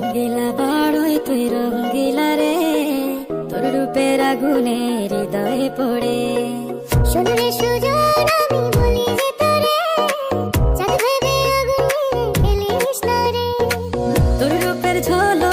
রঙ্গিলা বাড়ই তুই রঙ্গিলা রে, তোর রূপের আগুনে হৃদয়ে পড়ে। শোন রে সুজন আমি বলি যে তোরে, চাঁদ ভেবে আগুন নিয়ে খেলিস না রে। তোর রূপের ঝলক